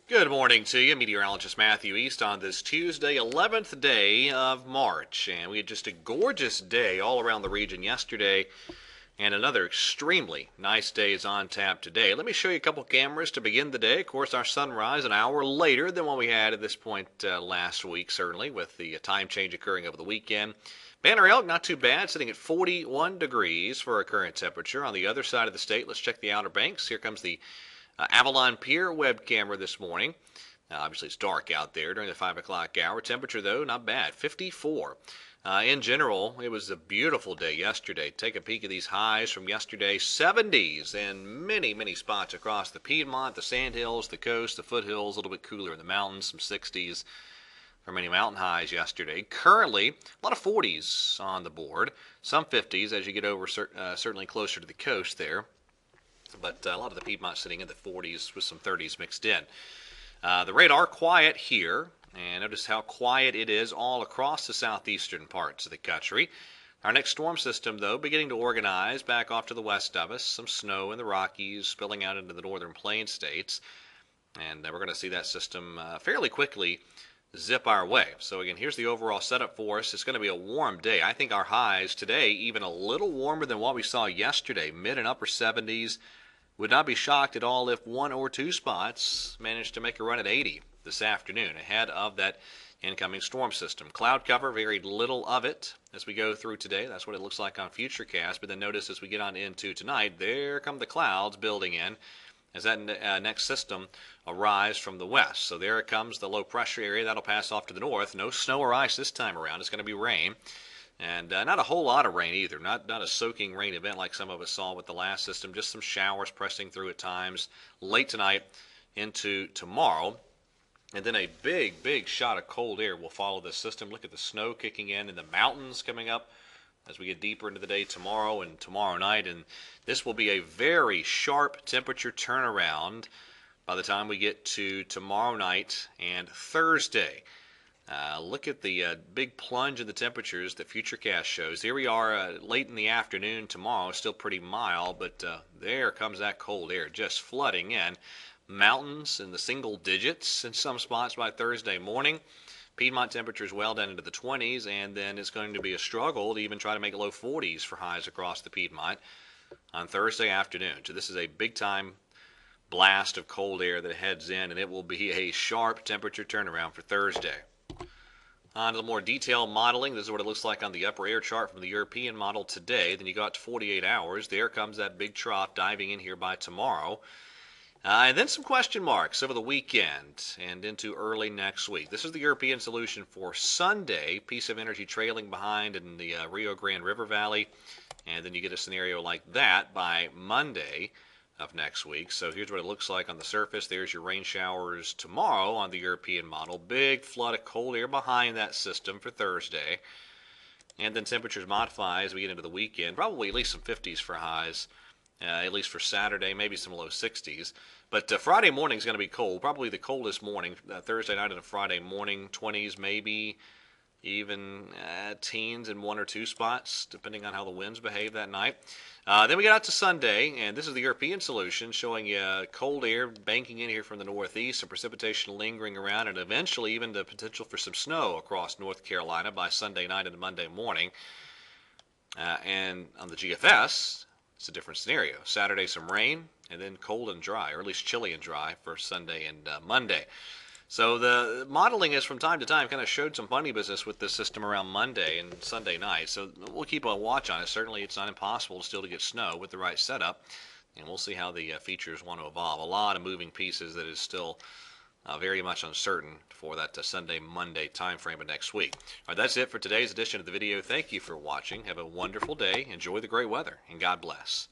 Good morning to you, meteorologist Matthew East on this Tuesday, 11th day of March. And we had just a gorgeous day all around the region yesterday, and another extremely nice day is on tap today. Let me show you a couple cameras to begin the day. Of course, our sunrise an hour later than what we had at this point last week, certainly, with the time change occurring over the weekend. Banner Elk, not too bad, sitting at 41 degrees for our current temperature. On the other side of the state, let's check the Outer Banks. Here comes the Avalon Pier web camera this morning. Obviously, it's dark out there during the 5 o'clock hour. Temperature, though, not bad, 54. In general, it was a beautiful day yesterday. Take a peek at these highs from yesterday. 70s in many, many spots across the Piedmont, the Sandhills, the coast, the foothills, a little bit cooler in the mountains, some 60s for many mountain highs yesterday. Currently, a lot of 40s on the board, some 50s as you get over certainly closer to the coast there. But a lot of the Piedmont sitting in the 40s with some 30s mixed in. The radar quiet here, and notice how quiet it is all across the southeastern parts of the country. Our next storm system, though, beginning to organize back off to the west of us. Some snow in the Rockies spilling out into the northern plain states. And we're going to see that system fairly quickly zip our way. So again, here's the overall setup for us. It's going to be a warm day. I think our highs today even a little warmer than what we saw yesterday, mid and upper 70s. Would not be shocked at all if one or two spots managed to make a run at 80 this afternoon ahead of that incoming storm system. Cloud cover, very little of it as we go through today. That's what it looks like on Futurecast. But then notice as we get on into tonight, there come the clouds building in as that next system arrives from the west. So there it comes, the low pressure area. That'll pass off to the north. No snow or ice this time around. It's going to be rain. And not a whole lot of rain either. Not a soaking rain event like some of us saw with the last system. Just some showers pressing through at times late tonight into tomorrow. And then a big, big shot of cold air will follow this system. Look at the snow kicking in and the mountains coming up as we get deeper into the day tomorrow and tomorrow night. And this will be a very sharp temperature turnaround by the time we get to tomorrow night and Thursday. Look at the big plunge in the temperatures that Futurecast shows. Here we are late in the afternoon tomorrow, still pretty mild, but there comes that cold air just flooding in. Mountains in the single digits in some spots by Thursday morning. Piedmont temperatures well down into the 20s, and then it's going to be a struggle to even try to make low 40s for highs across the Piedmont on Thursday afternoon. So this is a big-time blast of cold air that heads in, and it will be a sharp temperature turnaround for Thursday. On to the more detailed modeling. This is what it looks like on the upper air chart from the European model today. Then you got to 48 hours. There comes that big trough diving in here by tomorrow. And then some question marks over the weekend and into early next week. This is the European solution for Sunday. Piece of energy trailing behind in the Rio Grande River Valley. And then you get a scenario like that by Monday of next week. So here's what it looks like on the surface. There's your rain showers tomorrow on the European model. Big flood of cold air behind that system for Thursday. And then temperatures modify as we get into the weekend. Probably at least some 50s for highs, at least for Saturday, maybe some low 60s. But Friday morning is going to be cold. Probably the coldest morning, Thursday night and a Friday morning, 20s maybe. Even teens in one or two spots, depending on how the winds behave that night. Then we get out to Sunday, and this is the European solution, showing you cold air banking in here from the northeast, some precipitation lingering around, and eventually even the potential for some snow across North Carolina by Sunday night and Monday morning. And on the GFS, it's a different scenario. Saturday, some rain, and then cold and dry, or at least chilly and dry for Sunday and Monday. So the modeling is from time to time kind of showed some funny business with this system around Monday and Sunday night. So we'll keep a watch on it. Certainly it's not impossible still to get snow with the right setup. And we'll see how the features want to evolve. A lot of moving pieces that is still very much uncertain for that Sunday, Monday time frame of next week. All right, that's it for today's edition of the video. Thank you for watching. Have a wonderful day. Enjoy the great weather, and God bless.